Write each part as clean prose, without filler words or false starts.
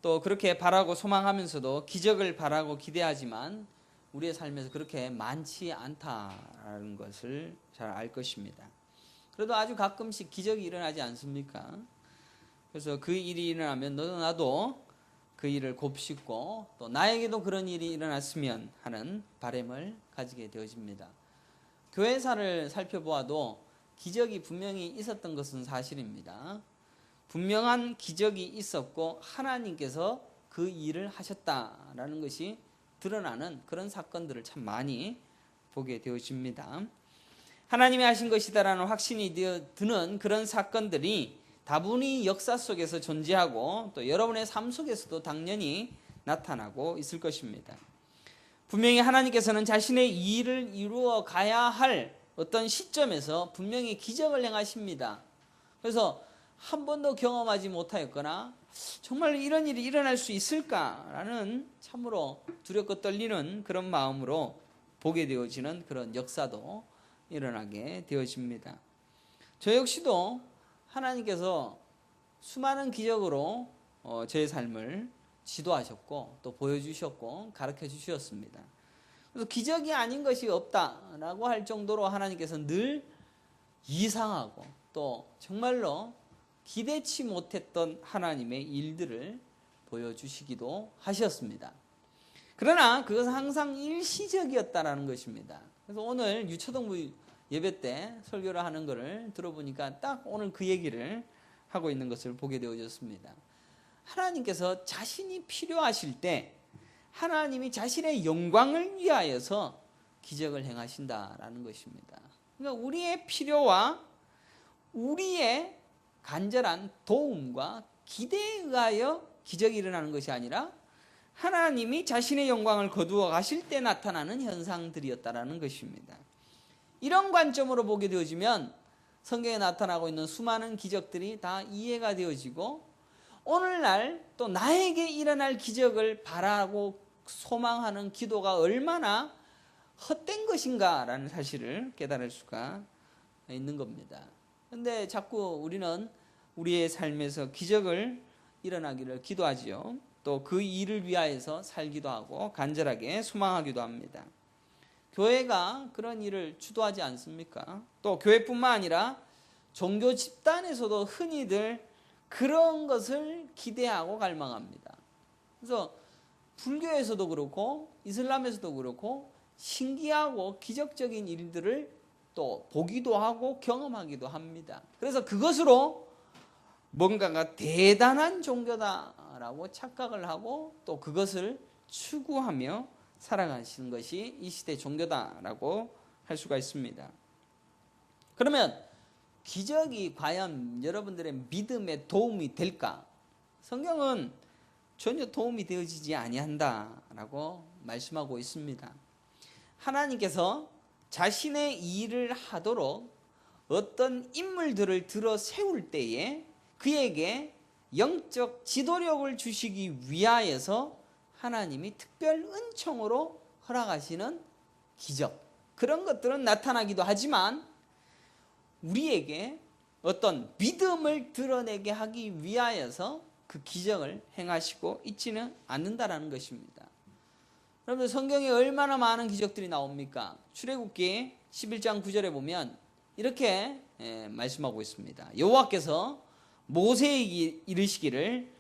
또 그렇게 바라고 소망하면서도 기적을 바라고 기대하지만 우리의 삶에서 그렇게 많지 않다라는 것을 잘 알 것입니다. 그래도 아주 가끔씩 기적이 일어나지 않습니까? 그래서 그 일이 일어나면 너도 나도 그 일을 곱씹고 또 나에게도 그런 일이 일어났으면 하는 바람을 가지게 되어집니다. 교회사를 살펴보아도 기적이 분명히 있었던 것은 사실입니다. 분명한 기적이 있었고 하나님께서 그 일을 하셨다라는 것이 드러나는 그런 사건들을 참 많이 보게 되어집니다. 하나님이 하신 것이다라는 확신이 드는 그런 사건들이 다분히 역사 속에서 존재하고 또 여러분의 삶 속에서도 당연히 나타나고 있을 것입니다. 분명히 하나님께서는 자신의 일을 이루어 가야 할 어떤 시점에서 분명히 기적을 행하십니다. 그래서 한 번도 경험하지 못하였거나 정말 이런 일이 일어날 수 있을까라는 참으로 두렵고 떨리는 그런 마음으로 보게 되어지는 그런 역사도 일어나게 되어집니다. 저 역시도 하나님께서 수많은 기적으로 저의 삶을 지도하셨고 또 보여주셨고 가르쳐 주셨습니다. 그래서 기적이 아닌 것이 없다라고 할 정도로 하나님께서 늘 이상하고 또 정말로 기대치 못했던 하나님의 일들을 보여주시기도 하셨습니다. 그러나 그것은 항상 일시적이었다라는 것입니다. 그래서 오늘 유초등부 예배 때 설교를 하는 것을 들어보니까 딱 오늘 그 얘기를 하고 있는 것을 보게 되어졌습니다. 하나님께서 자신이 필요하실 때 하나님이 자신의 영광을 위하여서 기적을 행하신다라는 것입니다. 그러니까 우리의 필요와 우리의 간절한 도움과 기대에 의하여 기적이 일어나는 것이 아니라 하나님이 자신의 영광을 거두어 가실 때 나타나는 현상들이었다라는 것입니다. 이런 관점으로 보게 되어지면 성경에 나타나고 있는 수많은 기적들이 다 이해가 되어지고 오늘날 또 나에게 일어날 기적을 바라고 소망하는 기도가 얼마나 헛된 것인가라는 사실을 깨달을 수가 있는 겁니다. 그런데 자꾸 우리는 우리의 삶에서 기적을 일어나기를 기도하지요. 또 그 일을 위하여서 살기도 하고 간절하게 소망하기도 합니다. 교회가 그런 일을 주도하지 않습니까? 또 교회뿐만 아니라 종교 집단에서도 흔히들 그런 것을 기대하고 갈망합니다. 그래서 불교에서도 그렇고 이슬람에서도 그렇고 신기하고 기적적인 일들을 또 보기도 하고 경험하기도 합니다. 그래서 그것으로 뭔가가 대단한 종교다라고 착각을 하고 또 그것을 추구하며 살아가시는 것이 이 시대 종교다라고 할 수가 있습니다. 그러면 기적이 과연 여러분들의 믿음에 도움이 될까? 성경은 전혀 도움이 되어지지 아니한다라고 말씀하고 있습니다. 하나님께서 자신의 일을 하도록 어떤 인물들을 들어 세울 때에 그에게 영적 지도력을 주시기 위하여서 하나님이 특별 은총으로 허락하시는 기적, 그런 것들은 나타나기도 하지만 우리에게 어떤 믿음을 드러내게 하기 위하여서 그 기적을 행하시고 있지는 않는다라는 것입니다. 여러분들 성경에 얼마나 많은 기적들이 나옵니까? 출애굽기 11장 9절에 보면 이렇게 말씀하고 있습니다. 여호와께서 모세에게 이르시기를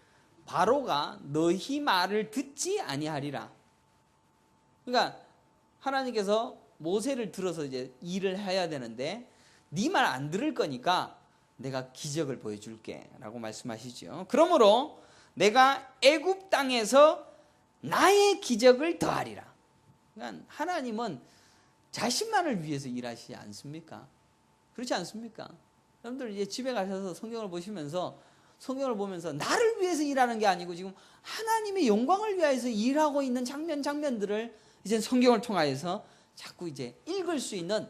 바로가 너희 말을 듣지 아니하리라. 그러니까 하나님께서 모세를 들어서 이제 일을 해야 되는데 네 말 안 들을 거니까 내가 기적을 보여줄게 라고 말씀하시죠. 그러므로 내가 애굽 땅에서 나의 기적을 더하리라. 그러니까 하나님은 자신만을 위해서 일하시지 않습니까? 그렇지 않습니까? 여러분들 이제 집에 가셔서 성경을 보시면서 성경을 보면서 나를 위해서 일하는 게 아니고 지금 하나님의 영광을 위해서 일하고 있는 장면들을 이제 성경을 통하여서 자꾸 이제 읽을 수 있는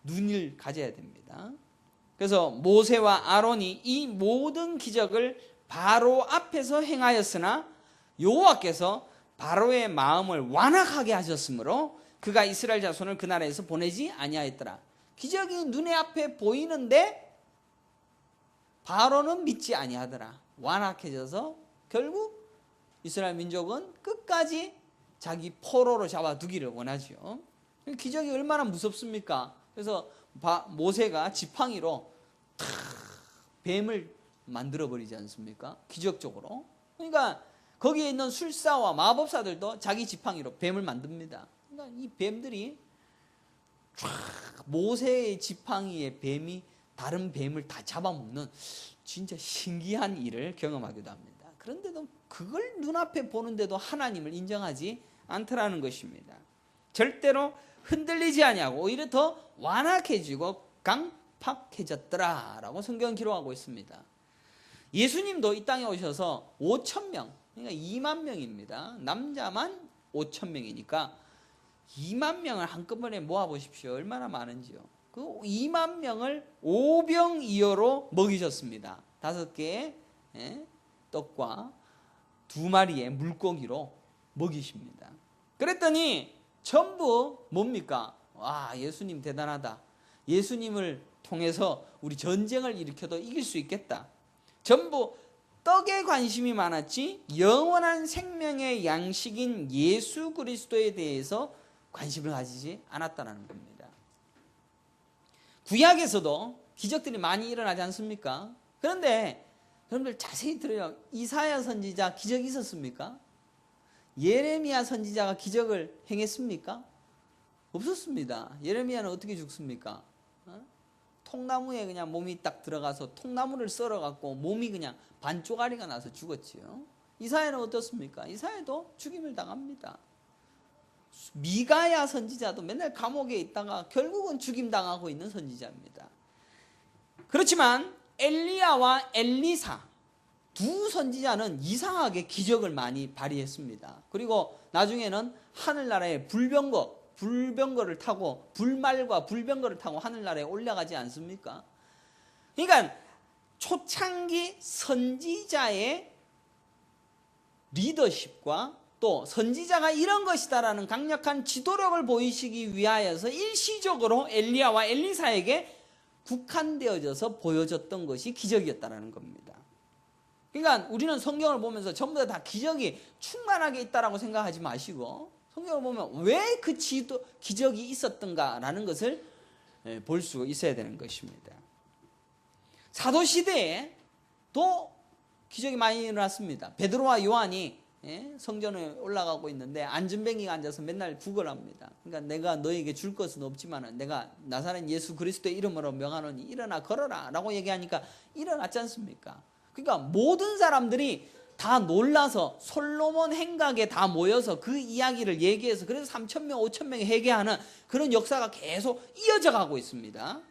눈을 가져야 됩니다. 그래서 모세와 아론이 이 모든 기적을 바로 앞에서 행하였으나 여호와께서 바로의 마음을 완악하게 하셨으므로 그가 이스라엘 자손을 그 나라에서 보내지 아니하였더라. 기적이 눈에 앞에 보이는데 바로는 믿지 아니하더라. 완악해져서 결국 이스라엘 민족은 끝까지 자기 포로로 잡아두기를 원하죠. 기적이 얼마나 무섭습니까? 그래서 모세가 지팡이로 탁 뱀을 만들어버리지 않습니까? 기적적으로. 그러니까 거기에 있는 술사와 마법사들도 자기 지팡이로 뱀을 만듭니다. 그러니까 이 뱀들이 쫙 모세의 지팡이의 뱀이 다른 뱀을 다 잡아먹는 진짜 신기한 일을 경험하기도 합니다. 그런데도 그걸 눈앞에 보는데도 하나님을 인정하지 않더라는 것입니다. 절대로 흔들리지 아니하고 오히려 더 완악해지고 강팍해졌더라라고 성경은 기록하고 있습니다. 예수님도 이 땅에 오셔서 5,000명, 그러니까 2만 명입니다. 남자만 5,000명이니까 2만 명을 한꺼번에 모아보십시오. 얼마나 많은지요. 그 2만 명을 오병이어로 먹이셨습니다. 5개의 떡과 2마리의 물고기로 먹이십니다. 그랬더니 전부 뭡니까? 와, 예수님 대단하다. 예수님을 통해서 우리 전쟁을 일으켜도 이길 수 있겠다. 전부 떡에 관심이 많았지 영원한 생명의 양식인 예수 그리스도에 대해서 관심을 가지지 않았다는 겁니다. 구약에서도 기적들이 많이 일어나지 않습니까? 그런데 여러분들 자세히 들어요. 이사야 선지자 기적이 있었습니까? 예레미야 선지자가 기적을 행했습니까? 없었습니다. 예레미야는 어떻게 죽습니까? 통나무에 그냥 몸이 딱 들어가서 통나무를 썰어갖고 몸이 그냥 반쪽아리가 나서 죽었지요. 이사야는 어떻습니까? 이사야도 죽임을 당합니다. 미가야 선지자도 맨날 감옥에 있다가 결국은 죽임당하고 있는 선지자입니다. 그렇지만 엘리야와 엘리사 두 선지자는 이상하게 기적을 많이 발휘했습니다. 그리고 나중에는 하늘나라의 불병거를 타고 불말과 불병거를 타고 하늘나라에 올라가지 않습니까? 그러니까 초창기 선지자의 리더십과 또 선지자가 이런 것이다라는 강력한 지도력을 보이시기 위하여서 일시적으로 엘리야와 엘리사에게 국한되어져서 보여졌던 것이 기적이었다는 겁니다. 그러니까 우리는 성경을 보면서 전부 다 기적이 충만하게 있다라고 생각하지 마시고 성경을 보면 왜 그 기적이 있었던가라는 것을 볼 수 있어야 되는 것입니다. 사도시대에 또 기적이 많이 일어났습니다. 베드로와 요한이 성전에 올라가고 있는데 안전뱅이가 앉아서 맨날 구걸합니다. 그러니까 내가 너에게 줄 것은 없지만 내가 나사렛 예수 그리스도의 이름으로 명하노니 일어나 걸어라 라고 얘기하니까 일어났지 않습니까? 그러니까 모든 사람들이 다 놀라서 솔로몬 행각에 다 모여서 그 이야기를 얘기해서 그래서 3,000명 5,000명이 회개하는 그런 역사가 계속 이어져 가고 있습니다.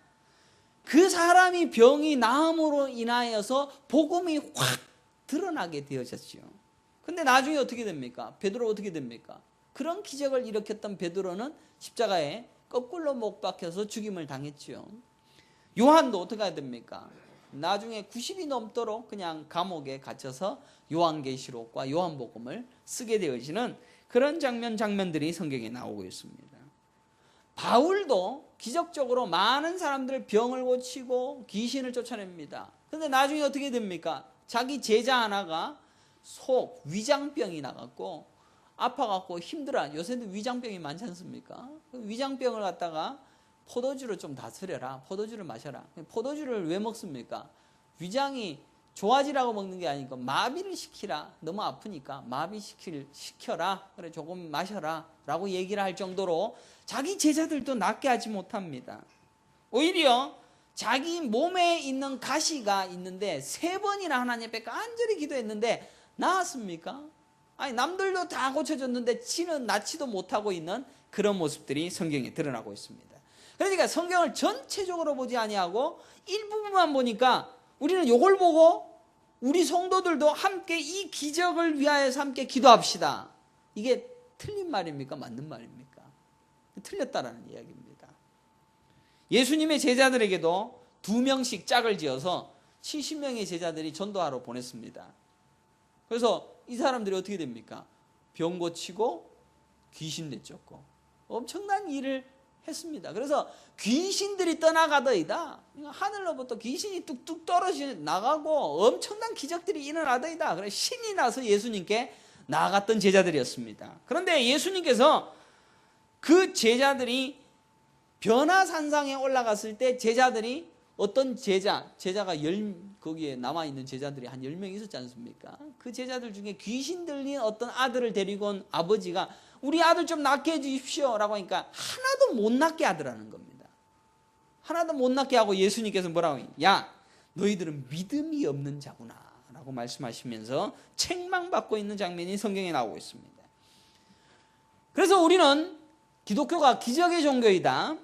그 사람이 병이 나음으로 인하여서 복음이 확 드러나게 되어졌죠. 근데 나중에 어떻게 됩니까? 베드로 어떻게 됩니까? 그런 기적을 일으켰던 베드로는 십자가에 거꾸로 못 박혀서 죽임을 당했죠. 요한도 어떻게 해야 됩니까? 나중에 90이 넘도록 그냥 감옥에 갇혀서 요한계시록과 요한복음을 쓰게 되어지는 그런 장면들이 성경에 나오고 있습니다. 바울도 기적적으로 많은 사람들 병을 고치고 귀신을 쫓아냅니다. 그런데 나중에 어떻게 됩니까? 자기 제자 하나가 위장병이 나갔고 아파갖고 힘들어. 요새도 위장병이 많지 않습니까? 위장병을 갖다가 포도주를 좀 다스려라. 포도주를 마셔라. 포도주를 왜 먹습니까? 위장이 좋아지라고 먹는 게 아니고 마비를 시키라. 너무 아프니까 시켜라. 그래 조금 마셔라. 라고 얘기를 할 정도로 자기 제자들도 낫게 하지 못합니다. 오히려 자기 몸에 있는 가시가 있는데 3번이나 하나님 앞에 간절히 기도했는데 나았습니까? 아니 남들도 다 고쳐졌는데 지는 낫지도 못하고 있는 그런 모습들이 성경에 드러나고 있습니다. 그러니까 성경을 전체적으로 보지 아니하고 일부분만 보니까 우리는 이걸 보고 우리 성도들도 함께 이 기적을 위하여서 함께 기도합시다. 이게 틀린 말입니까? 맞는 말입니까? 틀렸다라는 이야기입니다. 예수님의 제자들에게도 2명씩 짝을 지어서 70명의 제자들이 전도하러 보냈습니다. 그래서 이 사람들이 어떻게 됩니까? 병 고치고 귀신 내쫓고 엄청난 일을 했습니다. 그래서 귀신들이 떠나가더이다. 하늘로부터 귀신이 뚝뚝 떨어져 나가고 엄청난 기적들이 일어나더이다. 그래서 신이 나서 예수님께 나아갔던 제자들이었습니다. 그런데 예수님께서 그 제자들이 변화산상에 올라갔을 때 제자들이 어떤 제자가 거기에 남아있는 제자들이 한 10명 있었지 않습니까? 그 제자들 중에 귀신 들린 어떤 아들을 데리고 온 아버지가 우리 아들 좀 낫게 해주십시오 라고 하니까 하나도 못 낫게 하더라는 겁니다. 하나도 못 낫게 하고 예수님께서 뭐라고 해요? 야, 너희들은 믿음이 없는 자구나 라고 말씀하시면서 책망받고 있는 장면이 성경에 나오고 있습니다. 그래서 우리는 기독교가 기적의 종교이다.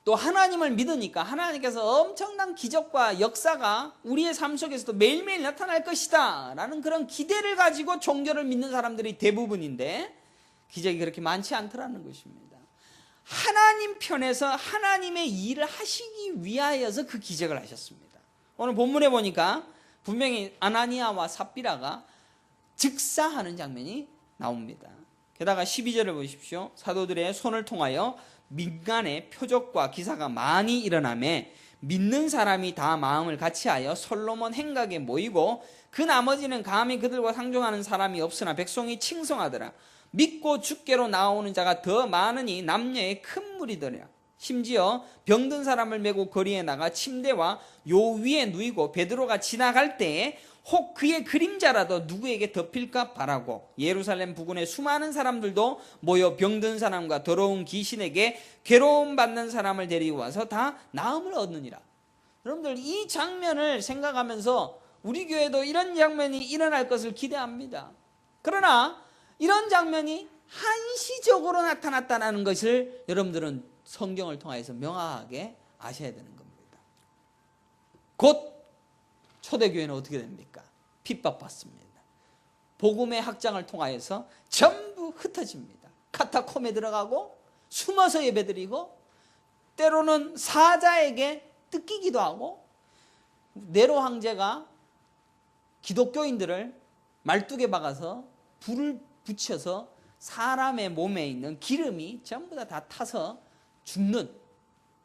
또 하나님을 믿으니까 하나님께서 엄청난 기적과 역사가 우리의 삶 속에서도 매일매일 나타날 것이다 라는 그런 기대를 가지고 종교를 믿는 사람들이 대부분인데 기적이 그렇게 많지 않더라는 것입니다. 하나님 편에서 하나님의 일을 하시기 위하여서 그 기적을 하셨습니다. 오늘 본문에 보니까 분명히 아나니아와 삽비라가 즉사하는 장면이 나옵니다. 게다가 12절을 보십시오. 사도들의 손을 통하여 민간의 표적과 기사가 많이 일어나매 믿는 사람이 다 마음을 같이하여 솔로몬 행각에 모이고 그 나머지는 감히 그들과 상종하는 사람이 없으나 백성이 칭송하더라. 믿고 주께로 나오는 자가 더 많으니 남녀의 큰 무리더라. 심지어 병든 사람을 메고 거리에 나가 침대와 요 위에 누이고 베드로가 지나갈 때에 혹 그의 그림자라도 누구에게 덮일까 바라고 예루살렘 부근의 수많은 사람들도 모여 병든 사람과 더러운 귀신에게 괴로움 받는 사람을 데리고 와서 다 나음을 얻느니라. 여러분들 이 장면을 생각하면서 우리 교회도 이런 장면이 일어날 것을 기대합니다. 그러나 이런 장면이 한시적으로 나타났다는 것을 여러분들은 성경을 통해서 명확하게 아셔야 되는 겁니다. 곧 초대교회는 어떻게 됩니까? 핍박받습니다. 복음의 확장을 통하여서 전부 흩어집니다. 카타콤에 들어가고 숨어서 예배드리고 때로는 사자에게 뜯기기도 하고 네로 황제가 기독교인들을 말뚝에 박아서 불을 붙여서 사람의 몸에 있는 기름이 전부 다 타서 죽는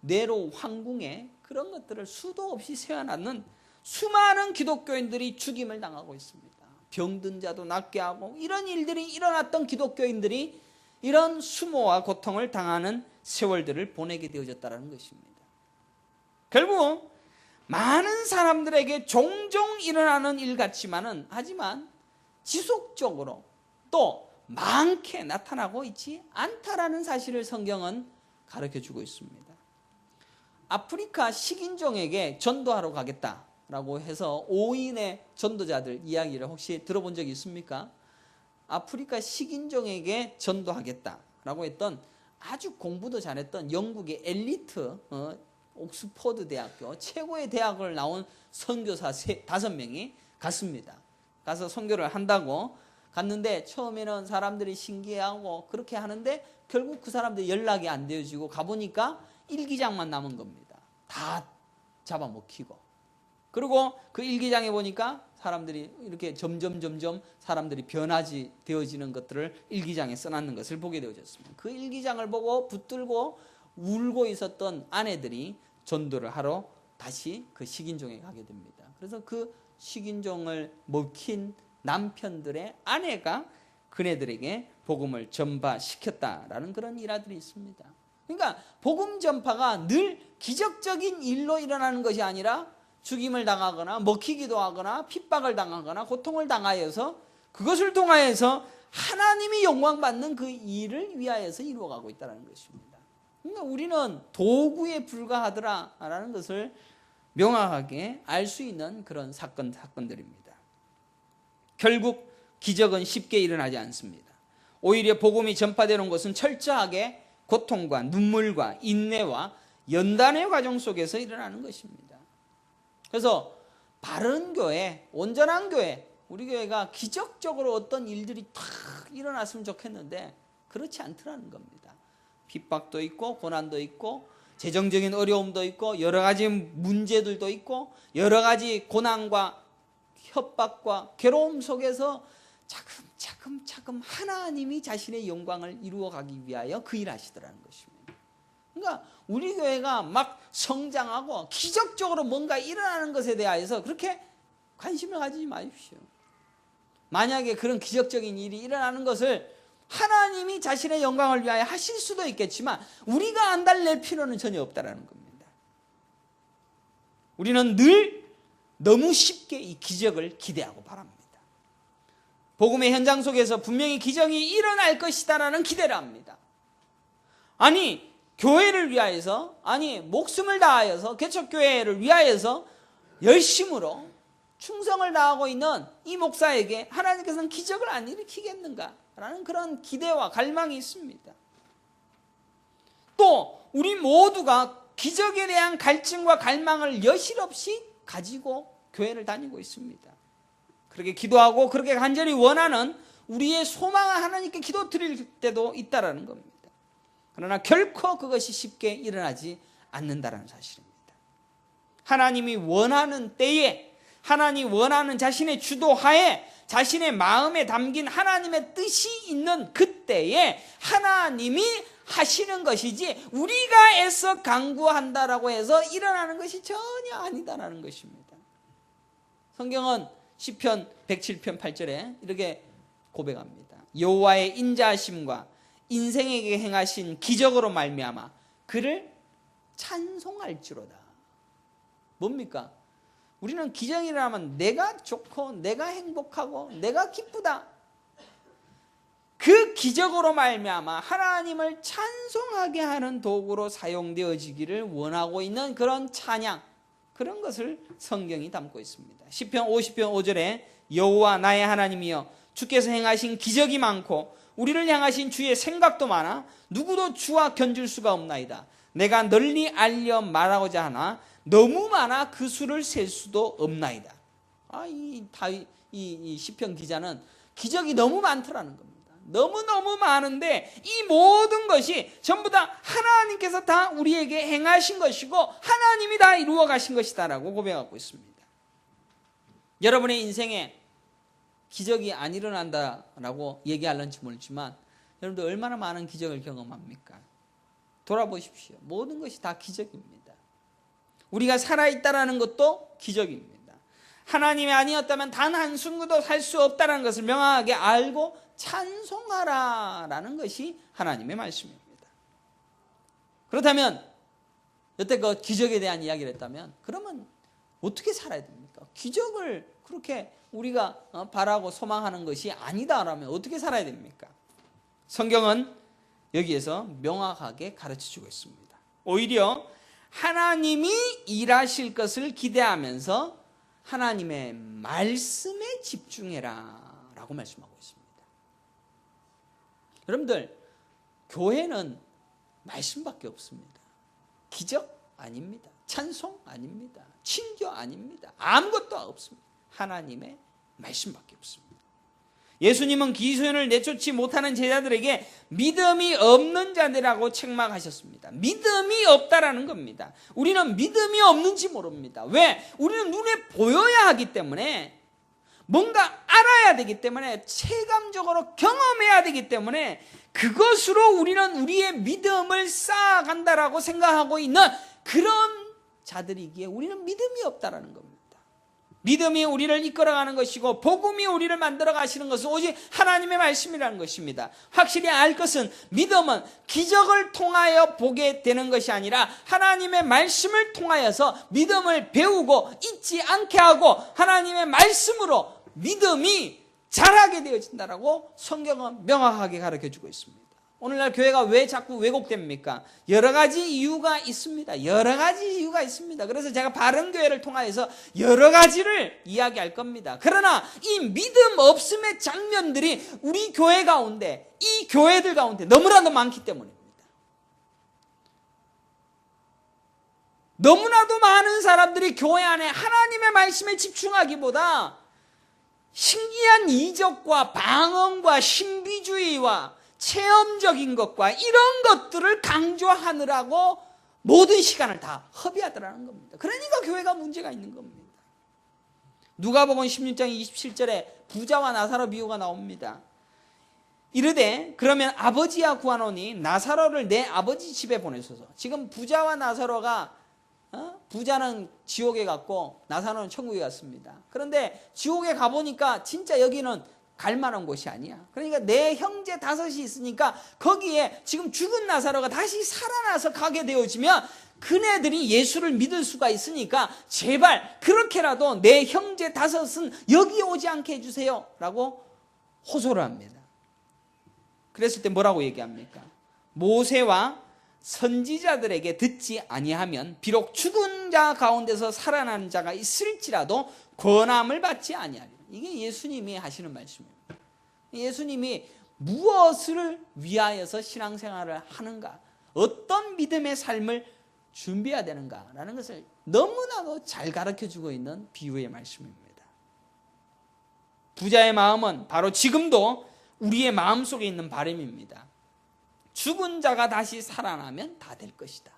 네로 황궁에 그런 것들을 수도 없이 세워놨는 수많은 기독교인들이 죽임을 당하고 있습니다. 병든 자도 낫게 하고 이런 일들이 일어났던 기독교인들이 이런 수모와 고통을 당하는 세월들을 보내게 되어졌다는 것입니다. 결국 많은 사람들에게 종종 일어나는 일 같지만은 하지만 지속적으로 또 많게 나타나고 있지 않다라는 사실을 성경은 가르쳐주고 있습니다. 아프리카 식인종에게 전도하러 가겠다라고 해서 5인의 전도자들 이야기를 혹시 들어본 적이 있습니까? 아프리카 식인종에게 전도하겠다라고 했던 아주 공부도 잘했던 영국의 엘리트 옥스퍼드 대학교 최고의 대학을 나온 선교사 5명이 갔습니다. 가서 선교를 한다고 갔는데 처음에는 사람들이 신기해하고 그렇게 하는데 결국 그 사람들이 연락이 안 되어지고 가보니까 일기장만 남은 겁니다. 다 잡아먹히고. 그리고 그 일기장에 보니까 사람들이 이렇게 점점 사람들이 변화지 되어지는 것들을 일기장에 써놨는 것을 보게 되어졌습니다. 그 일기장을 보고 붙들고 울고 있었던 아내들이 전도를 하러 다시 그 식인종에 가게 됩니다. 그래서 그 식인종을 먹힌 남편들의 아내가 그네들에게 복음을 전파시켰다라는 그런 일화들이 있습니다. 그러니까 복음 전파가 늘 기적적인 일로 일어나는 것이 아니라 죽임을 당하거나 먹히기도 하거나 핍박을 당하거나 고통을 당하여서 그것을 통하여서 하나님이 영광받는 그 일을 위하여서 이루어가고 있다는 것입니다. 그러니까 우리는 도구에 불과하더라라는 것을 명확하게 알 수 있는 그런 사건들입니다. 결국 기적은 쉽게 일어나지 않습니다. 오히려 복음이 전파되는 것은 철저하게 고통과 눈물과 인내와 연단의 과정 속에서 일어나는 것입니다. 그래서 바른 교회, 온전한 교회, 우리 교회가 기적적으로 어떤 일들이 탁 일어났으면 좋겠는데 그렇지 않더라는 겁니다. 핍박도 있고 고난도 있고 재정적인 어려움도 있고 여러 가지 문제들도 있고 여러 가지 고난과 협박과 괴로움 속에서 차근차근 하나님이 자신의 영광을 이루어가기 위하여 그 일을 하시더라는 것입니다. 그러니까 우리 교회가 막 성장하고 기적적으로 뭔가 일어나는 것에 대하여서 그렇게 관심을 가지지 마십시오. 만약에 그런 기적적인 일이 일어나는 것을 하나님이 자신의 영광을 위하여 하실 수도 있겠지만 우리가 안달낼 필요는 전혀 없다라는 겁니다. 우리는 늘 너무 쉽게 이 기적을 기대하고 바랍니다. 복음의 현장 속에서 분명히 기적이 일어날 것이다라는 기대를 합니다. 아니, 교회를 위하여서, 아니, 목숨을 다하여서, 개척교회를 위하여서 열심으로 충성을 다하고 있는 이 목사에게 하나님께서는 기적을 안 일으키겠는가라는 그런 기대와 갈망이 있습니다. 또 우리 모두가 기적에 대한 갈증과 갈망을 여실없이 가지고 교회를 다니고 있습니다. 그렇게 기도하고 그렇게 간절히 원하는 우리의 소망을 하나님께 기도드릴 때도 있다라는 겁니다. 그러나 결코 그것이 쉽게 일어나지 않는다는 사실입니다. 하나님이 원하는 때에, 하나님이 원하는 자신의 주도하에, 자신의 마음에 담긴 하나님의 뜻이 있는 그때에 하나님이 하시는 것이지 우리가 애써 강구한다라고 해서 일어나는 것이 전혀 아니다라는 것입니다. 성경은 시편 107편 8절에 이렇게 고백합니다. 여호와의 인자하심과 인생에게 행하신 기적으로 말미암아 그를 찬송할지로다. 뭡니까? 우리는 기적이 일어나면 내가 좋고 내가 행복하고 내가 기쁘다. 그 기적으로 말미암아 하나님을 찬송하게 하는 도구로 사용되어지기를 원하고 있는 그런 찬양, 그런 것을 성경이 담고 있습니다. 시편 50편 5절에 여호와 나의 하나님이여 주께서 행하신 기적이 많고 우리를 향하신 주의 생각도 많아 누구도 주와 견줄 수가 없나이다. 내가 널리 알려 말하고자 하나 너무 많아 그 수를 셀 수도 없나이다. 이 시편 기자는 기적이 너무 많더라는 겁니다. 너무너무 많은데 이 모든 것이 전부 다 하나님께서 다 우리에게 행하신 것이고 하나님이 다 이루어 가신 것이다라고 고백하고 있습니다. 여러분의 인생에 기적이 안 일어난다라고 얘기하는지 모르지만 여러분들 얼마나 많은 기적을 경험합니까? 돌아보십시오. 모든 것이 다 기적입니다. 우리가 살아있다라는 것도 기적입니다. 하나님이 아니었다면 단 한순간도 살 수 없다는 것을 명확하게 알고 찬송하라라는 것이 하나님의 말씀입니다. 그렇다면 여태껏 기적에 대한 이야기를 했다면 그러면 어떻게 살아야 됩니까? 기적을 그렇게 우리가 바라고 소망하는 것이 아니다라면 어떻게 살아야 됩니까? 성경은 여기에서 명확하게 가르쳐주고 있습니다. 오히려 하나님이 일하실 것을 기대하면서 하나님의 말씀에 집중해라 라고 말씀하고 있습니다. 여러분들, 교회는 말씀밖에 없습니다. 기적 아닙니다. 찬송 아닙니다. 친교 아닙니다. 아무것도 없습니다. 하나님의 말씀밖에 없습니다. 예수님은 기소연을 내쫓지 못하는 제자들에게 믿음이 없는 자들이라고 책망하셨습니다. 믿음이 없다라는 겁니다. 우리는 믿음이 없는지 모릅니다. 왜? 우리는 눈에 보여야 하기 때문에, 뭔가 알아야 되기 때문에, 체감적으로 경험해야 되기 때문에 그것으로 우리는 우리의 믿음을 쌓아간다라고 생각하고 있는 그런 자들이기에 우리는 믿음이 없다라는 겁니다. 믿음이 우리를 이끌어가는 것이고 복음이 우리를 만들어 가시는 것은 오직 하나님의 말씀이라는 것입니다. 확실히 알 것은 믿음은 기적을 통하여 보게 되는 것이 아니라 하나님의 말씀을 통하여서 믿음을 배우고 잊지 않게 하고 하나님의 말씀으로 믿음이 자라게 되어진다라고 성경은 명확하게 가르쳐주고 있습니다. 오늘날 교회가 왜 자꾸 왜곡됩니까? 여러 가지 이유가 있습니다. 여러 가지 이유가 있습니다. 그래서 제가 바른 교회를 통하여서 여러 가지를 이야기할 겁니다. 그러나 이 믿음 없음의 장면들이 우리 교회 가운데, 이 교회들 가운데 너무나도 많기 때문입니다. 너무나도 많은 사람들이 교회 안에 하나님의 말씀에 집중하기보다 신기한 이적과 방언과 신비주의와 체험적인 것과 이런 것들을 강조하느라고 모든 시간을 다 허비하더라는 겁니다. 그러니까 교회가 문제가 있는 겁니다. 누가복음 16장 27절에 부자와 나사로 비유가 나옵니다. 이르되 그러면 아버지야 구하노니 나사로를 내 아버지 집에 보내소서. 지금 부자와 나사로가 부자는 지옥에 갔고 나사로는 천국에 갔습니다. 그런데 지옥에 가보니까 진짜 여기는 갈 만한 곳이 아니야. 그러니까 내 형제 5이 있으니까 거기에 지금 죽은 나사로가 다시 살아나서 가게 되어지면 그네들이 예수를 믿을 수가 있으니까 제발 그렇게라도 내 형제 5은 여기 오지 않게 해주세요 라고 호소를 합니다. 그랬을 때 뭐라고 얘기합니까? 모세와 선지자들에게 듣지 아니하면 비록 죽은 자 가운데서 살아나는 자가 있을지라도 권함을 받지 아니하리라. 이게 예수님이 하시는 말씀입니다. 예수님이 무엇을 위하여서 신앙생활을 하는가, 어떤 믿음의 삶을 준비해야 되는가라는 것을 너무나도 잘 가르쳐주고 있는 비유의 말씀입니다. 부자의 마음은 바로 지금도 우리의 마음속에 있는 바람입니다. 죽은 자가 다시 살아나면 다 될 것이다.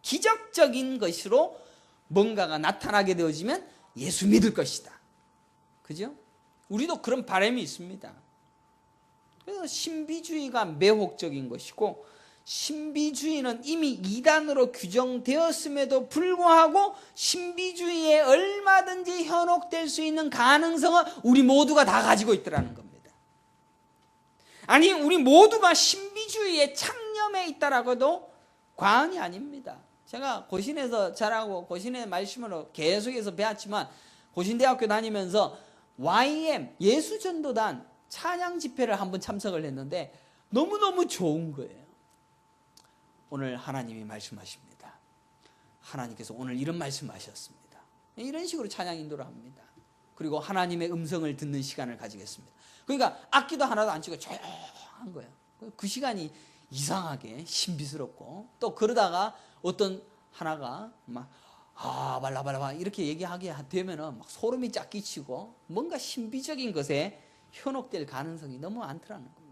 기적적인 것으로 뭔가가 나타나게 되어지면 예수 믿을 것이다. 그죠? 우리도 그런 바람이 있습니다. 그래서 신비주의가 매혹적인 것이고, 신비주의는 이미 이단으로 규정되었음에도 불구하고 신비주의에 얼마든지 현혹될 수 있는 가능성은 우리 모두가 다 가지고 있더라는 겁니다. 아니, 우리 모두가 신비주의에 참여해 있다라고도 과언이 아닙니다. 제가 고신에서 자라고 고신의 말씀으로 계속해서 배웠지만, 고신대학교 다니면서 YM 예수전도단 찬양 집회를 한번 참석을 했는데 너무너무 좋은 거예요. 오늘 하나님이 말씀하십니다. 하나님께서 오늘 이런 말씀하셨습니다. 이런 식으로 찬양 인도를 합니다. 그리고 하나님의 음성을 듣는 시간을 가지겠습니다. 그러니까 악기도 하나도 안 치고 조용한 거예요. 그 시간이 이상하게 신비스럽고, 또 그러다가 어떤 하나가 막 발라발라 이렇게 얘기하게 되면은 막 소름이 쫙 끼치고 뭔가 신비적인 것에 현혹될 가능성이 너무 많더라는 겁니다.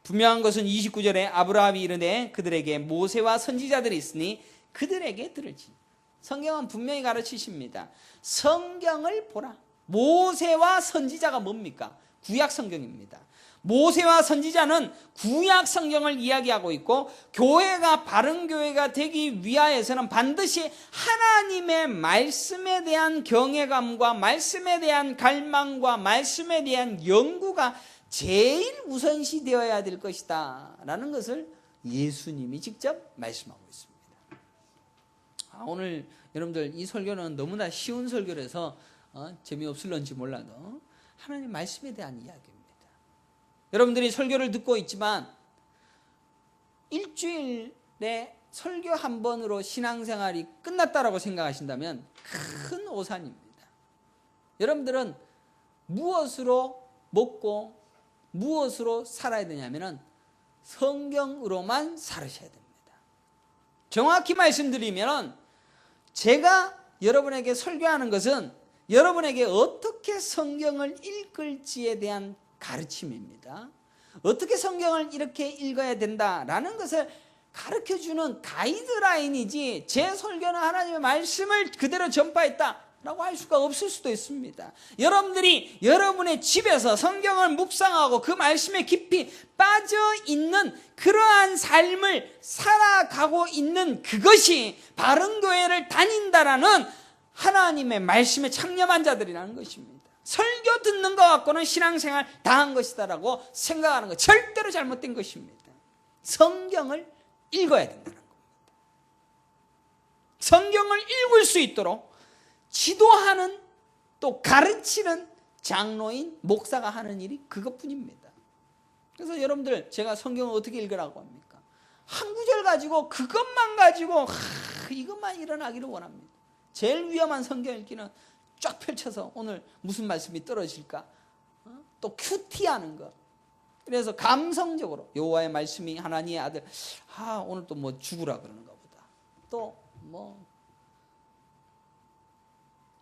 분명한 것은 29절에 아브라함이 이르되 그들에게 모세와 선지자들이 있으니 그들에게 들을지. 성경은 분명히 가르치십니다. 성경을 보라. 모세와 선지자가 뭡니까? 구약 성경입니다. 모세와 선지자는 구약 성경을 이야기하고 있고, 교회가 바른 교회가 되기 위하여서는 반드시 하나님의 말씀에 대한 경외감과 말씀에 대한 갈망과 말씀에 대한 연구가 제일 우선시 되어야 될 것이다 라는 것을 예수님이 직접 말씀하고 있습니다. 오늘 여러분들 이 설교는 너무나 쉬운 설교라서 재미없을런지 몰라도 하나님 말씀에 대한 이야기입니다. 여러분들이 설교를 듣고 있지만 일주일에 설교 한 번으로 신앙생활이 끝났다라고 생각하신다면 큰 오산입니다. 여러분들은 무엇으로 먹고 무엇으로 살아야 되냐면은 성경으로만 살으셔야 됩니다. 정확히 말씀드리면 제가 여러분에게 설교하는 것은 여러분에게 어떻게 성경을 읽을지에 대한 가르침입니다. 어떻게 성경을 이렇게 읽어야 된다라는 것을 가르쳐주는 가이드라인이지, 제 설교는 하나님의 말씀을 그대로 전파했다라고 할 수가 없을 수도 있습니다. 여러분들이 여러분의 집에서 성경을 묵상하고 그 말씀에 깊이 빠져있는 그러한 삶을 살아가고 있는 그것이 바른 교회를 다닌다라는 하나님의 말씀에 창념한 자들이라는 것입니다. 설교 듣는 것 갖고는 신앙생활 다 한 것이다라고 생각하는 것 절대로 잘못된 것입니다. 성경을 읽어야 된다는 겁니다. 성경을 읽을 수 있도록 지도하는, 또 가르치는 장로인, 목사가 하는 일이 그것뿐입니다. 그래서 여러분들, 제가 성경을 어떻게 읽으라고 합니까? 한 구절 가지고 그것만 가지고 이것만 일어나기를 원합니다. 제일 위험한 성경 읽기는 쫙 펼쳐서 오늘 무슨 말씀이 떨어질까? 또 큐티하는 거. 그래서 감성적으로 여호와의 말씀이 하나님의 아들, 오늘 또 뭐 죽으라 그러는가 보다. 또 뭐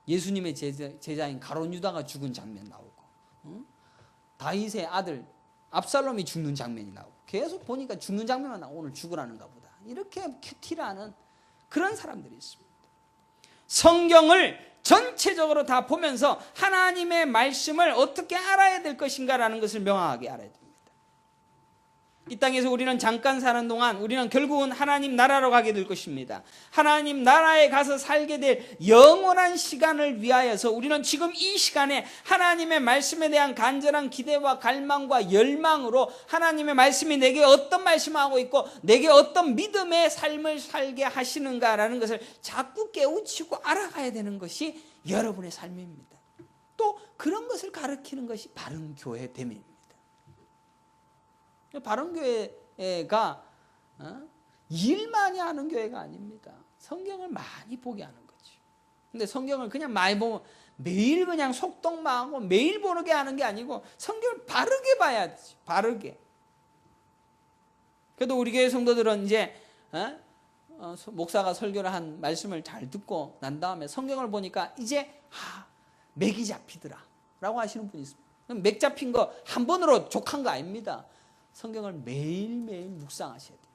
예수님의 제자인 가룟 유다가 죽은 장면 나오고, 다윗의 아들 압살롬이 죽는 장면이 나오고, 계속 보니까 죽는 장면만 나오고 오늘 죽으라는가 보다. 이렇게 큐티라는 그런 사람들이 있습니다. 성경을 전체적으로 다 보면서 하나님의 말씀을 어떻게 알아야 될 것인가라는 것을 명확하게 알아야 됩니다. 이 땅에서 우리는 잠깐 사는 동안 우리는 결국은 하나님 나라로 가게 될 것입니다. 하나님 나라에 가서 살게 될 영원한 시간을 위하여서 우리는 지금 이 시간에 하나님의 말씀에 대한 간절한 기대와 갈망과 열망으로 하나님의 말씀이 내게 어떤 말씀을 하고 있고 내게 어떤 믿음의 삶을 살게 하시는가라는 것을 자꾸 깨우치고 알아가야 되는 것이 여러분의 삶입니다. 또 그런 것을 가르치는 것이 바른 교회됨입니다. 바른 교회가 일 많이 하는 교회가 아닙니다. 성경을 많이 보게 하는 거죠. 근데 성경을 그냥 많이 보면 매일 그냥 속독만 하고 매일 보게 하는 게 아니고 성경을 바르게 봐야 되죠. 바르게. 그래도 우리 교회 성도들은 이제 목사가 설교를 한 말씀을 잘 듣고 난 다음에 성경을 보니까 이제 맥이 잡히더라 라고 하시는 분이 있습니다. 맥 잡힌 거 한 번으로 족한 거 아닙니다. 성경을 매일매일 묵상하셔야 됩니다.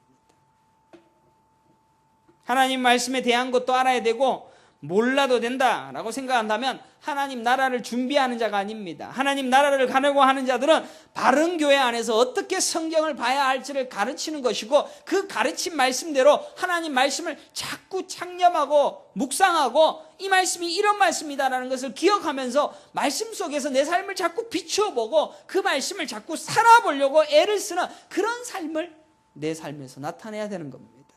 하나님 말씀에 대한 것도 알아야 되고 몰라도 된다라고 생각한다면 하나님 나라를 준비하는 자가 아닙니다. 하나님 나라를 가려고 하는 자들은 바른 교회 안에서 어떻게 성경을 봐야 할지를 가르치는 것이고 그 가르친 말씀대로 하나님 말씀을 자꾸 창념하고 묵상하고 이 말씀이 이런 말씀이다라는 것을 기억하면서 말씀 속에서 내 삶을 자꾸 비추어보고 그 말씀을 자꾸 살아보려고 애를 쓰는 그런 삶을 내 삶에서 나타내야 되는 겁니다.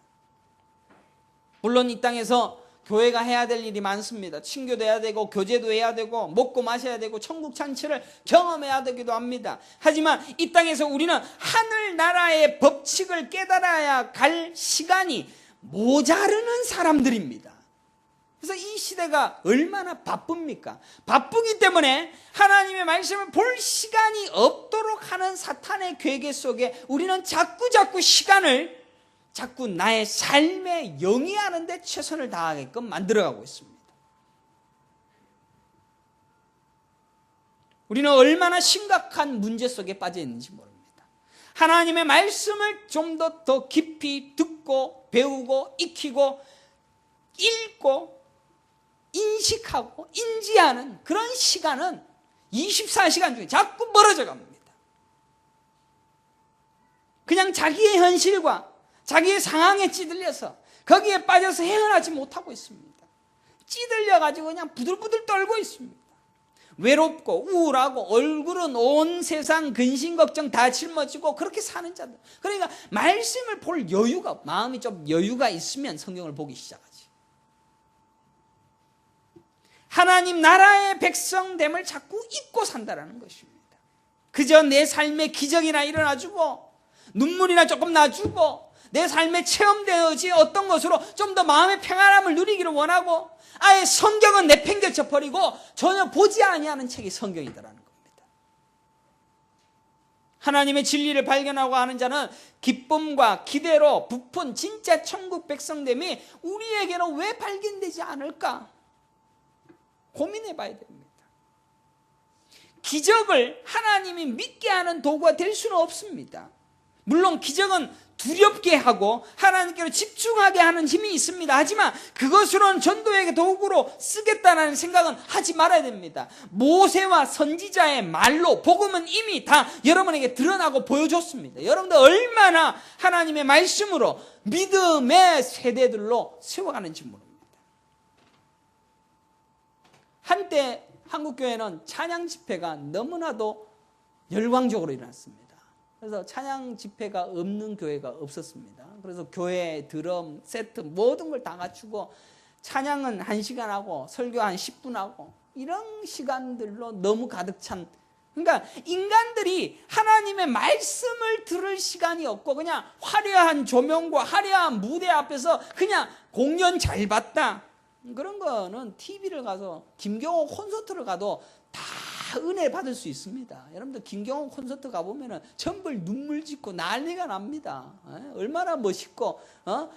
물론 이 땅에서 교회가 해야 될 일이 많습니다. 친교도 해야 되고 교제도 해야 되고 먹고 마셔야 되고 천국 잔치를 경험해야 되기도 합니다. 하지만 이 땅에서 우리는 하늘나라의 법칙을 깨달아야 갈 시간이 모자르는 사람들입니다. 그래서 이 시대가 얼마나 바쁩니까? 바쁘기 때문에 하나님의 말씀을 볼 시간이 없도록 하는 사탄의 괴계 속에 우리는 자꾸 시간을 자꾸 나의 삶에 영위하는 데 최선을 다하게끔 만들어가고 있습니다. 우리는 얼마나 심각한 문제 속에 빠져 있는지 모릅니다. 하나님의 말씀을 좀 더 깊이 듣고 배우고 익히고 읽고 인식하고 인지하는 그런 시간은 24시간 중에 자꾸 멀어져 갑니다. 그냥 자기의 현실과 자기의 상황에 찌들려서 거기에 빠져서 헤어나지 못하고 있습니다. 찌들려가지고 그냥 부들부들 떨고 있습니다. 외롭고 우울하고 얼굴은 온 세상 근심 걱정 다 짊어지고 그렇게 사는 자들. 그러니까 말씀을 볼 여유가, 마음이 좀 여유가 있으면 성경을 보기 시작하지. 하나님 나라의 백성됨을 자꾸 잊고 산다라는 것입니다. 그저 내 삶에 기적이나 일어나주고 눈물이나 조금 나주고 내 삶에 체험되어지 어떤 것으로 좀 더 마음의 평안함을 누리기를 원하고 아예 성경은 내팽개쳐 버리고 전혀 보지 아니하는 책이 성경이다라는 겁니다. 하나님의 진리를 발견하고 하는 자는 기쁨과 기대로 부푼 진짜 천국 백성됨이 우리에게는 왜 발견되지 않을까 고민해 봐야 됩니다. 기적을 하나님이 믿게 하는 도구가 될 수는 없습니다. 물론 기적은 두렵게 하고 하나님께로 집중하게 하는 힘이 있습니다. 하지만 그것으로는 전도의 도구로 쓰겠다는 생각은 하지 말아야 됩니다. 모세와 선지자의 말로 복음은 이미 다 여러분에게 드러나고 보여줬습니다. 여러분들 얼마나 하나님의 말씀으로 믿음의 세대들로 세워가는지 모릅니다. 한때 한국교회는 찬양 집회가 너무나도 열광적으로 일어났습니다. 그래서 찬양 집회가 없는 교회가 없었습니다. 그래서 교회, 드럼, 세트 모든 걸 다 갖추고 찬양은 1시간 하고 설교 한 10분 하고 이런 시간들로 너무 가득 찬, 그러니까 인간들이 하나님의 말씀을 들을 시간이 없고 그냥 화려한 조명과 화려한 무대 앞에서 그냥 공연 잘 봤다. 그런 거는 TV를 가서 김경호 콘서트를 가도 다 은혜 받을 수 있습니다. 여러분들 김경호 콘서트 가보면 전부 눈물 짓고 난리가 납니다. 얼마나 멋있고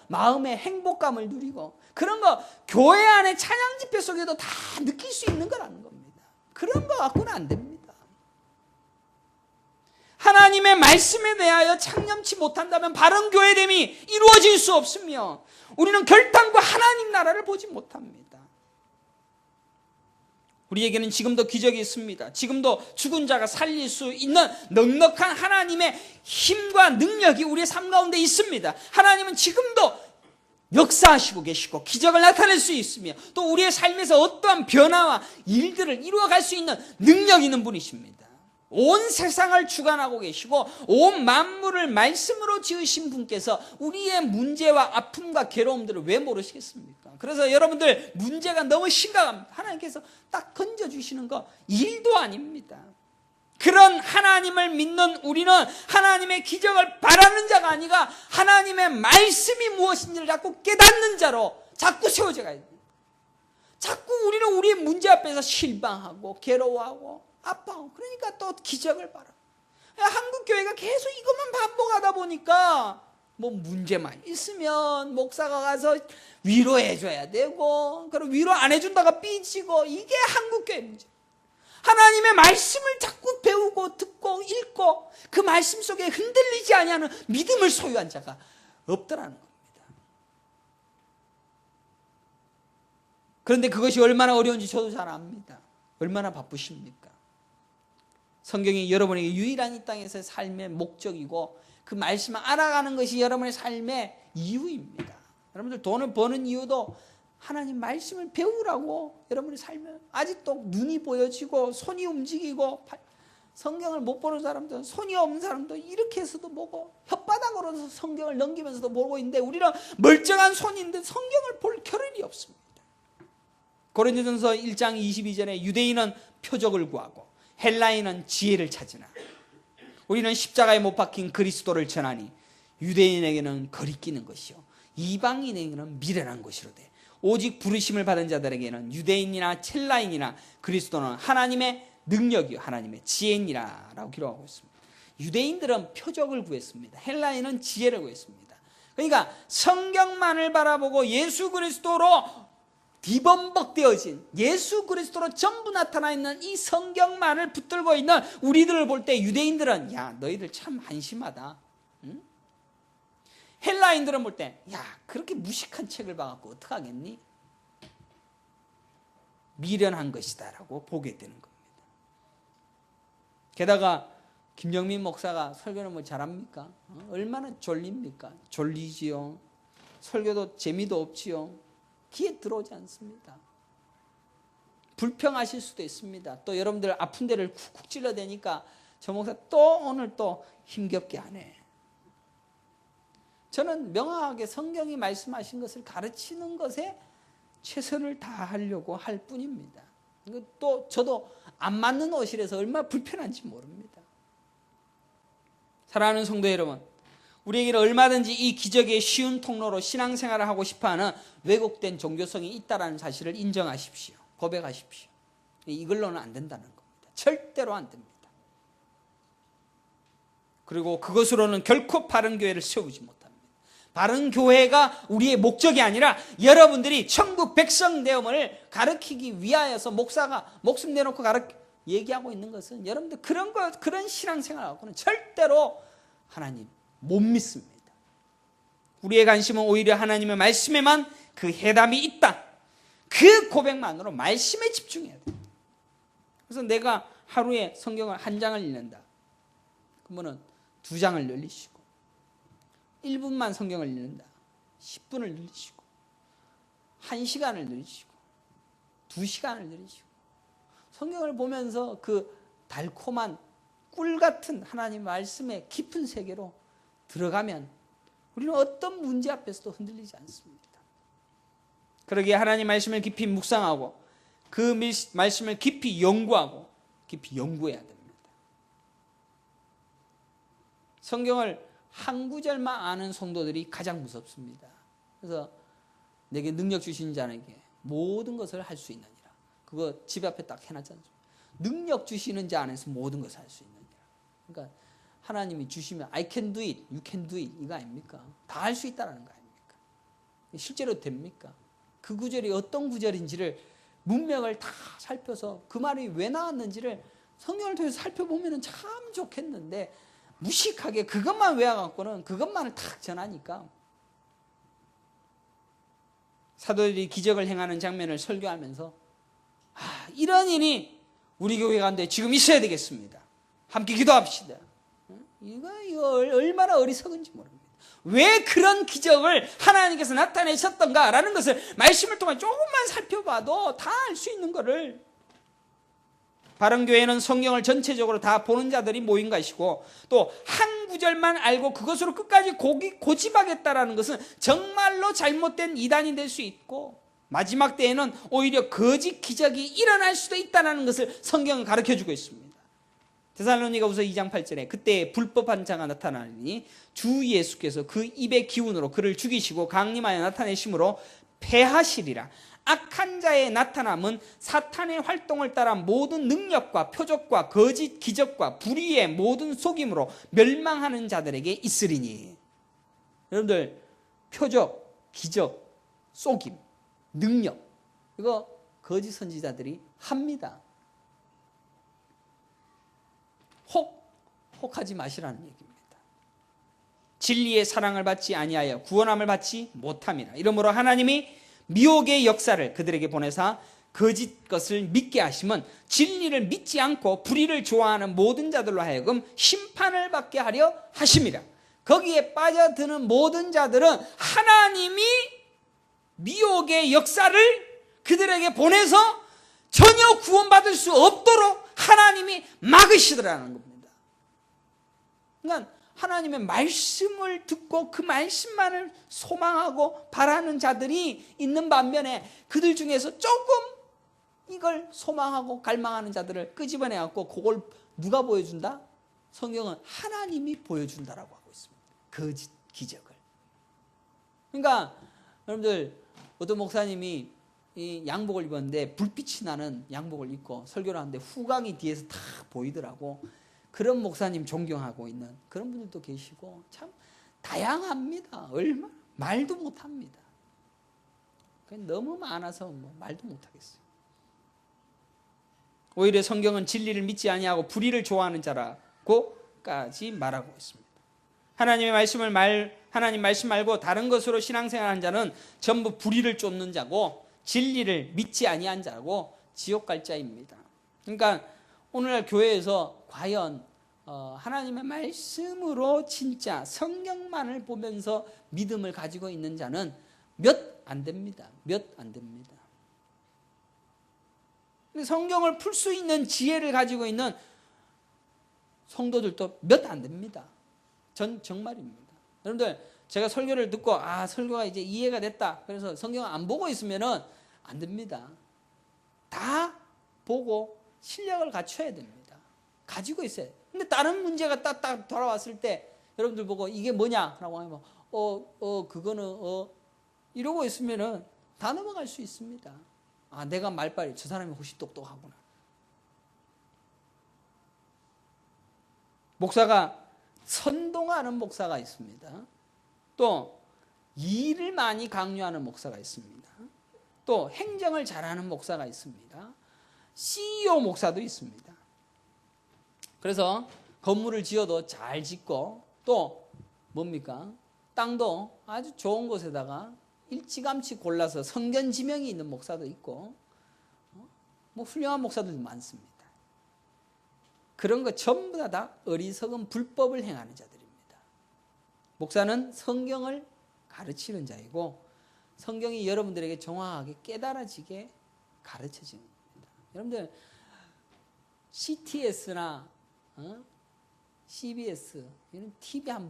마음의 행복감을 누리고 그런 거 교회 안에 찬양 집회 속에도 다 느낄 수 있는 거라는 겁니다. 그런 거 갖고는 안 됩니다. 하나님의 말씀에 대하여 창념치 못한다면 바른 교회됨이 이루어질 수 없으며 우리는 결단과 하나님 나라를 보지 못합니다. 우리에게는 지금도 기적이 있습니다. 지금도 죽은 자가 살릴 수 있는 넉넉한 하나님의 힘과 능력이 우리의 삶 가운데 있습니다. 하나님은 지금도 역사하시고 계시고 기적을 나타낼 수 있으며 또 우리의 삶에서 어떠한 변화와 일들을 이루어갈 수 있는 능력 있는 분이십니다. 온 세상을 주관하고 계시고 온 만물을 말씀으로 지으신 분께서 우리의 문제와 아픔과 괴로움들을 왜 모르시겠습니까? 그래서 여러분들 문제가 너무 심각합니다. 하나님께서 딱 건져주시는 거 일도 아닙니다. 그런 하나님을 믿는 우리는 하나님의 기적을 바라는 자가 아니라 하나님의 말씀이 무엇인지를 자꾸 깨닫는 자로 자꾸 세워져 가야 됩니다. 자꾸 우리는 우리의 문제 앞에서 실망하고 괴로워하고 아파하고 그러니까 또 기적을 바라. 한국 교회가 계속 이것만 반복하다 보니까 뭐 문제만 있으면 목사가 가서 위로해 줘야 되고 그리고 위로 안 해준다가 삐지고 이게 한국 교회 문제. 하나님의 말씀을 자꾸 배우고 듣고 읽고 그 말씀 속에 흔들리지 아니하는 믿음을 소유한 자가 없더라는 겁니다. 그런데 그것이 얼마나 어려운지 저도 잘 압니다. 얼마나 바쁘십니까? 성경이 여러분에게 유일한 이 땅에서의 삶의 목적이고 그 말씀을 알아가는 것이 여러분의 삶의 이유입니다. 여러분들 돈을 버는 이유도 하나님 말씀을 배우라고 여러분의 삶에 아직도 눈이 보여지고 손이 움직이고 성경을 못 보는 사람들은 손이 없는 사람도 이렇게 해서도 보고 혓바닥으로서 성경을 넘기면서도 보고 있는데 우리는 멀쩡한 손인데 성경을 볼 겨를이 없습니다. 고린도전서 1장 22절에 유대인은 표적을 구하고 헬라인은 지혜를 찾으나 우리는 십자가에 못 박힌 그리스도를 전하니 유대인에게는 거리끼는 것이요 이방인에게는 미련한 것이로되 오직 부르심을 받은 자들에게는 유대인이나 첼라인이나 그리스도는 하나님의 능력이요 하나님의 지혜니라 라고 기록하고 있습니다. 유대인들은 표적을 구했습니다. 헬라인은 지혜를 구했습니다. 그러니까 성경만을 바라보고 예수 그리스도로 뒤범벅되어진 예수 그리스도로 전부 나타나 있는 이 성경만을 붙들고 있는 우리들을 볼 때 유대인들은 야 너희들 참 한심하다. 응? 헬라인들은 볼 때 야 그렇게 무식한 책을 봐갖고 어떡하겠니? 미련한 것이다 라고 보게 되는 겁니다. 게다가 김정민 목사가 설교는 뭐 잘합니까? 얼마나 졸립니까? 졸리지요. 설교도 재미도 없지요. 귀에 들어오지 않습니다. 불평하실 수도 있습니다. 또 여러분들 아픈 데를 쿡쿡 찔러대니까 저 목사 또 오늘 또 힘겹게 하네. 저는 명확하게 성경이 말씀하신 것을 가르치는 것에 최선을 다하려고 할 뿐입니다. 또 저도 안 맞는 옷이라서 얼마나 불편한지 모릅니다. 사랑하는 성도 여러분, 우리에게는 얼마든지 이 기적의 쉬운 통로로 신앙생활을 하고 싶어하는 왜곡된 종교성이 있다는 사실을 인정하십시오. 고백하십시오. 이걸로는 안 된다는 겁니다. 절대로 안 됩니다. 그리고 그것으로는 결코 바른 교회를 세우지 못합니다. 바른 교회가 우리의 목적이 아니라 여러분들이 천국 백성 되음을 가르치기 위하여서 목사가 목숨 내놓고 얘기하고 있는 것은 여러분들 그런 신앙생활하고는 절대로 하나님 못 믿습니다. 우리의 관심은 오히려 하나님의 말씀에만 그 해답이 있다. 그 고백만으로 말씀에 집중해야 됩니다. 그래서 내가 하루에 성경을 한 장을 읽는다. 그러면 2장을 늘리시고 1분만 성경을 읽는다. 10분을 늘리시고 1시간을 늘리시고 2시간을 늘리시고 성경을 보면서 그 달콤한 꿀 같은 하나님 말씀의 깊은 세계로 들어가면 우리는 어떤 문제 앞에서도 흔들리지 않습니다. 그러기에 하나님 말씀을 깊이 묵상하고 그 말씀을 깊이 연구하고 깊이 연구해야 됩니다. 성경을 한 구절만 아는 성도들이 가장 무섭습니다. 그래서 내게 능력 주신 자에게 모든 것을 할 수 있느니라. 그거 집 앞에 딱 해놨지 않습니까? 능력 주시는 자 안에서 모든 것을 할 수 있느니라. 그러니까 하나님이 주시면 I can do it, you can do it 이거 아닙니까? 다 할 수 있다는 거 아닙니까? 실제로 됩니까? 그 구절이 어떤 구절인지를 문맥을 다 살펴서 그 말이 왜 나왔는지를 성경을 통해서 살펴보면 참 좋겠는데 무식하게 그것만 외워갖고는 그것만을 탁 전하니까 사도들이 기적을 행하는 장면을 설교하면서 이런 일이 우리 교회 가운데 지금 있어야 되겠습니다. 함께 기도합시다. 이거 얼마나 어리석은지 모릅니다. 왜 그런 기적을 하나님께서 나타내셨던가라는 것을 말씀을 통해 조금만 살펴봐도 다 알 수 있는 거를. 바른교회는 성경을 전체적으로 다 보는 자들이 모인 것이고 또 한 구절만 알고 그것으로 끝까지 고집하겠다라는 것은 정말로 잘못된 이단이 될 수 있고 마지막 때에는 오히려 거짓 기적이 일어날 수도 있다는 것을 성경은 가르쳐주고 있습니다. 데살로니가후서 2장 8절에 그때 불법한 자가 나타나니 주 예수께서 그 입의 기운으로 그를 죽이시고 강림하여 나타내심으로 패하시리라. 악한 자의 나타남은 사탄의 활동을 따라 모든 능력과 표적과 거짓 기적과 불의의 모든 속임으로 멸망하는 자들에게 있으리니. 여러분들 표적, 기적, 속임, 능력 이거 거짓 선지자들이 합니다. 혹하지 마시라는 얘기입니다. 진리의 사랑을 받지 아니하여 구원함을 받지 못함이라. 이러므로 하나님이 미혹의 역사를 그들에게 보내사 거짓 것을 믿게 하심은 진리를 믿지 않고 불의를 좋아하는 모든 자들로 하여금 심판을 받게 하려 하심이라. 거기에 빠져드는 모든 자들은 하나님이 미혹의 역사를 그들에게 보내서 전혀 구원받을 수 없도록 하나님이 막으시더라는 겁니다. 그러니까 하나님의 말씀을 듣고 그 말씀만을 소망하고 바라는 자들이 있는 반면에 그들 중에서 조금 이걸 소망하고 갈망하는 자들을 끄집어내갖고 그걸 누가 보여준다? 성경은 하나님이 보여준다라고 하고 있습니다. 거짓 기적을. 그러니까 여러분들 어떤 목사님이 이 양복을 입었는데 불빛이 나는 양복을 입고 설교를 하는데 후광이 뒤에서 다 보이더라고. 그런 목사님 존경하고 있는 그런 분들도 계시고 참 다양합니다. 얼마 말도 못합니다. 너무 많아서 말도 못하겠어요. 오히려 성경은 진리를 믿지 아니하고 불의를 좋아하는 자라고까지 말하고 있습니다. 하나님 말씀 말고 다른 것으로 신앙생활하는 자는 전부 불의를 쫓는 자고 진리를 믿지 아니한 자고 지옥 갈 자입니다. 그러니까 오늘날 교회에서 과연 하나님의 말씀으로 진짜 성경만을 보면서 믿음을 가지고 있는 자는 몇 안 됩니다. 몇 안 됩니다. 성경을 풀 수 있는 지혜를 가지고 있는 성도들도 몇 안 됩니다. 정말입니다. 여러분들 제가 설교를 듣고 설교가 이제 이해가 됐다. 그래서 성경을 안 보고 있으면은 안 됩니다. 다 보고 실력을 갖춰야 됩니다. 가지고 있어야 돼요. 근데 다른 문제가 딱 돌아왔을 때 여러분들 보고 이게 뭐냐라고 하면 그거는 이러고 있으면은 다 넘어갈 수 있습니다. 내가 말빨이 저 사람이 훨씬 똑똑하구나. 목사가 선동하는 목사가 있습니다. 또 일을 많이 강요하는 목사가 있습니다. 또 행정을 잘하는 목사가 있습니다. CEO 목사도 있습니다. 그래서 건물을 지어도 잘 짓고 또 뭡니까? 땅도 아주 좋은 곳에다가 일찌감치 골라서 성견 지명이 있는 목사도 있고 훌륭한 목사들도 많습니다. 그런 거 전부 다 어리석은 불법을 행하는 자들입니다. 목사는 성경을 가르치는 자이고 성경이 여러분들에게 정확하게 깨달아지게 가르쳐지는 겁니다. 여러분들 CTS나 CBS 이런 TV 한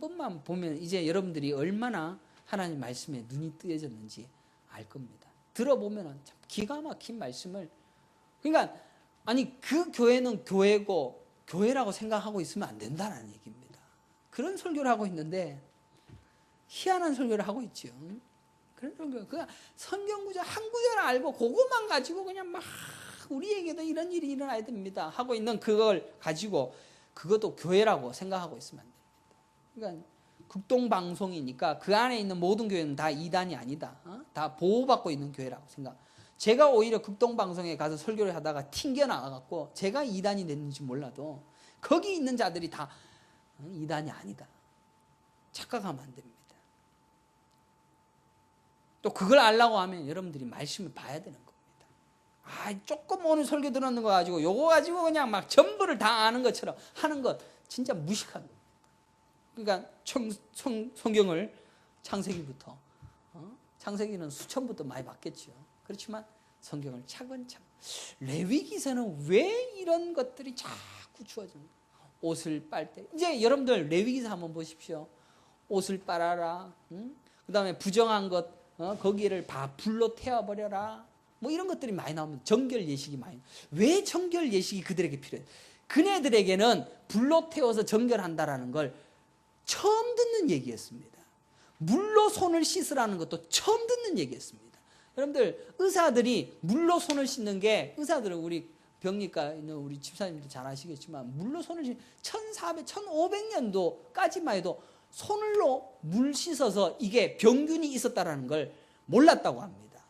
번만 보면 이제 여러분들이 얼마나 하나님 말씀에 눈이 뜨여졌는지 알 겁니다. 들어보면 참 기가 막힌 말씀을 그러니까 그 교회는 교회고 교회라고 생각하고 있으면 안 된다는 얘기입니다. 그런 설교를 하고 있는데 희한한 설교를 하고 있죠. 그런 설교 그냥 성경 구절 한 구절 알고 그것만 가지고 그냥 막 우리에게도 이런 일이 일어나야 됩니다 하고 있는 그걸 가지고 그것도 교회라고 생각하고 있으면 안 됩니다. 그러니까 극동방송이니까 그 안에 있는 모든 교회는 다 이단이 아니다. 다 보호받고 있는 교회라고 생각. 제가 오히려 극동방송에 가서 설교를 하다가 튕겨나가갖고 제가 이단이 됐는지 몰라도 거기 있는 자들이 다 이단이 아니다. 착각하면 안 됩니다. 또 그걸 알려고 하면 여러분들이 말씀을 봐야 되는 겁니다. 조금 오늘 설교 들었는 거 가지고 요거 가지고 그냥 막 전부를 다 아는 것처럼 하는 것 진짜 무식한 겁니다. 그러니까 성경을 창세기부터 창세기는 수천부터 많이 봤겠죠. 그렇지만 성경을 차근차근 레위기서는 왜 이런 것들이 자꾸 주어집니까? 옷을 빨 때 이제 여러분들 레위기서 한번 보십시오. 옷을 빨아라. 그 다음에 부정한 것 거기를 불로 태워버려라. 뭐 이런 것들이 많이 나오면 정결 예식이 많이. 왜 정결 예식이 그들에게 필요해? 그네들에게는 불로 태워서 정결한다라는 걸 처음 듣는 얘기였습니다. 물로 손을 씻으라는 것도 처음 듣는 얘기였습니다. 여러분들 의사들이 물로 손을 씻는 게 의사들은 우리 병리과 있는 우리 집사님들 잘 아시겠지만 물로 손을 1400, 1500년도까지만 해도 손으로 물 씻어서 이게 병균이 있었다라는 걸 몰랐다고 합니다.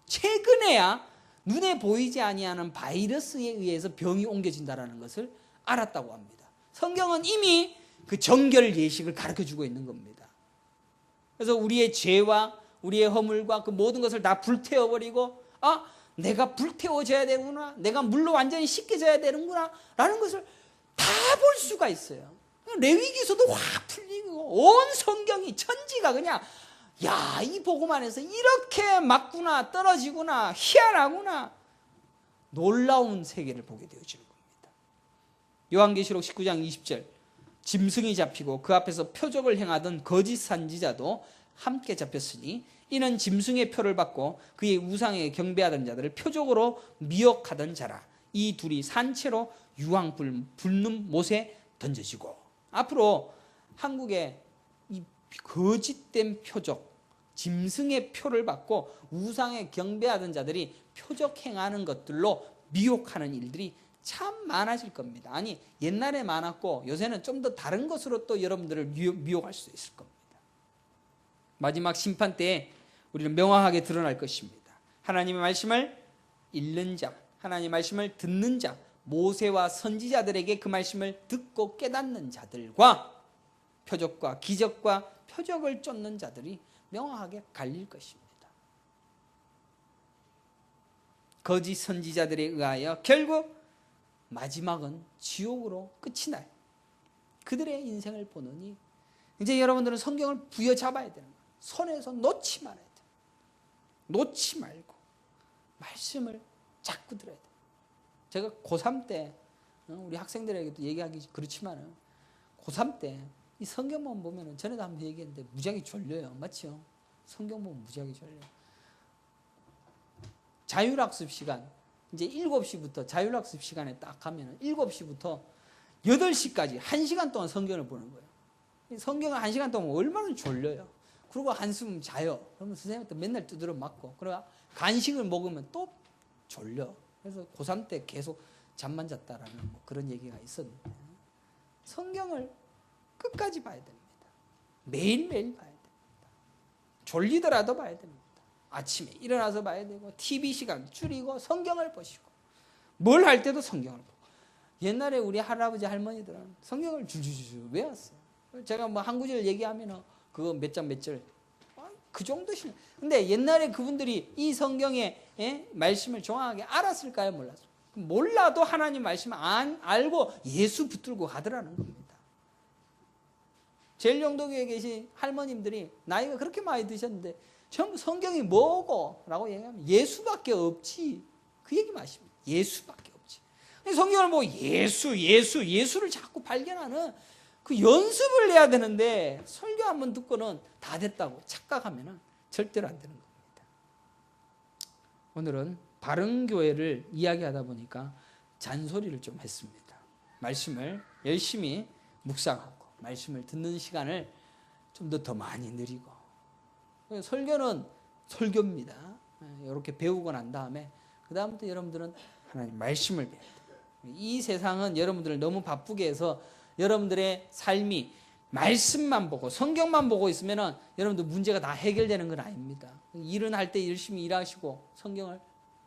최근에야 눈에 보이지 아니하는 바이러스에 의해서 병이 옮겨진다라는 것을 알았다고 합니다. 성경은 이미 그 정결 예식을 가르쳐주고 있는 겁니다. 그래서 우리의 죄와 우리의 허물과 그 모든 것을 다 불태워버리고 내가 불태워져야 되구나, 내가 물로 완전히 씻겨져야 되는구나 라는 것을 다 볼 수가 있어요. 레위기서도 확 풀리고 온 성경이 천지가 그냥 이 복음 안에서 이렇게 맞구나, 떨어지구나, 희한하구나, 놀라운 세계를 보게 되어지는 겁니다. 요한계시록 19장 20절 짐승이 잡히고 그 앞에서 표적을 행하던 거짓 선지자도 함께 잡혔으니 이는 짐승의 표를 받고 그의 우상에 경배하던 자들을 표적으로 미혹하던 자라. 이 둘이 산채로 유황 불는 못에 던져지고. 앞으로 한국에 이 거짓된 표적, 짐승의 표를 받고 우상에 경배하던 자들이 표적 행하는 것들로 미혹하는 일들이 참 많아질 겁니다. 아니 옛날에 많았고 요새는 좀 더 다른 것으로 또 여러분들을 미혹할 수 있을 겁니다. 마지막 심판 때에 우리는 명확하게 드러날 것입니다. 하나님의 말씀을 읽는 자, 하나님의 말씀을 듣는 자, 모세와 선지자들에게 그 말씀을 듣고 깨닫는 자들과 표적과 기적과 표적을 쫓는 자들이 명확하게 갈릴 것입니다. 거짓 선지자들에 의하여 결국 마지막은 지옥으로 끝이 나요. 그들의 인생을 보느니 이제 여러분들은 성경을 부여잡아야 되는 거예요. 손에서 놓지 말아야 돼요. 놓지 말고 말씀을 자꾸 들어야 돼요. 제가 고3 때 우리 학생들에게도 얘기하기 그렇지만 고3 때 이 성경만 보면 전에도 한번 얘기했는데 무지하게 졸려요. 맞죠? 성경 보면 무지하게 졸려요. 자율학습 시간 이제 7시부터 자율학습 시간에 딱 가면 7시부터 8시까지 1시간 동안 성경을 보는 거예요. 성경을 1시간 동안 얼마나 졸려요. 그리고 한숨 자요. 그러면 선생님한테 맨날 두드려 맞고, 그러고 간식을 먹으면 또 졸려. 그래서 고3 때 계속 잠만 잤다라는 뭐 그런 얘기가 있었는데, 성경을 끝까지 봐야 됩니다. 매일매일 봐야 됩니다. 졸리더라도 봐야 됩니다. 아침에 일어나서 봐야 되고, TV 시간 줄이고 성경을 보시고, 뭘 할 때도 성경을 보고. 옛날에 우리 할아버지 할머니들은 성경을 줄줄줄 외웠어요. 제가 뭐 한 구절 얘기하면 그거 몇 장 몇 절, 그 정도시면. 근데 옛날에 그분들이 이 성경의 말씀을 정확하게 알았을까요? 몰랐어요. 몰라도 하나님 말씀을 알고 예수 붙들고 가더라는 겁니다. 제일영도교에 계신 할머님들이 나이가 그렇게 많이 드셨는데 전부 성경이 뭐고? 라고 얘기하면 예수밖에 없지. 그 얘기 마십니다. 예수밖에 없지. 성경을 보고 예수를 자꾸 발견하는 그 연습을 해야 되는데, 설교 한번 듣고는 다 됐다고 착각하면 절대로 안 되는 겁니다. 오늘은 바른 교회를 이야기하다 보니까 잔소리를 좀 했습니다. 말씀을 열심히 묵상하고 말씀을 듣는 시간을 좀 더 많이 누리고, 설교는 설교입니다. 이렇게 배우고 난 다음에 그 다음부터 여러분들은 하나님 말씀을 배워야 돼요. 이 세상은 여러분들을 너무 바쁘게 해서 여러분들의 삶이 말씀만 보고 성경만 보고 있으면 여러분들 문제가 다 해결되는 건 아닙니다. 일은 할 때 열심히 일하시고 성경을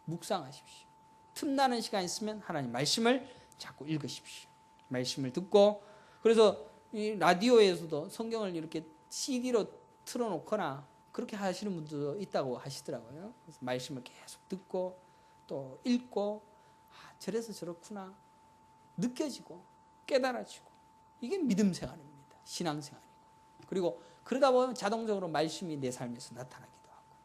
묵상하십시오. 틈나는 시간 있으면 하나님 말씀을 자꾸 읽으십시오. 말씀을 듣고, 그래서 이 라디오에서도 성경을 이렇게 CD로 틀어놓거나 그렇게 하시는 분들도 있다고 하시더라고요. 그래서 말씀을 계속 듣고 또 읽고 저래서 저렇구나 느껴지고 깨달아지고 이게 믿음 생활입니다. 신앙 생활이고 그리고 그러다 보면 자동적으로 말씀이 내 삶에서 나타나게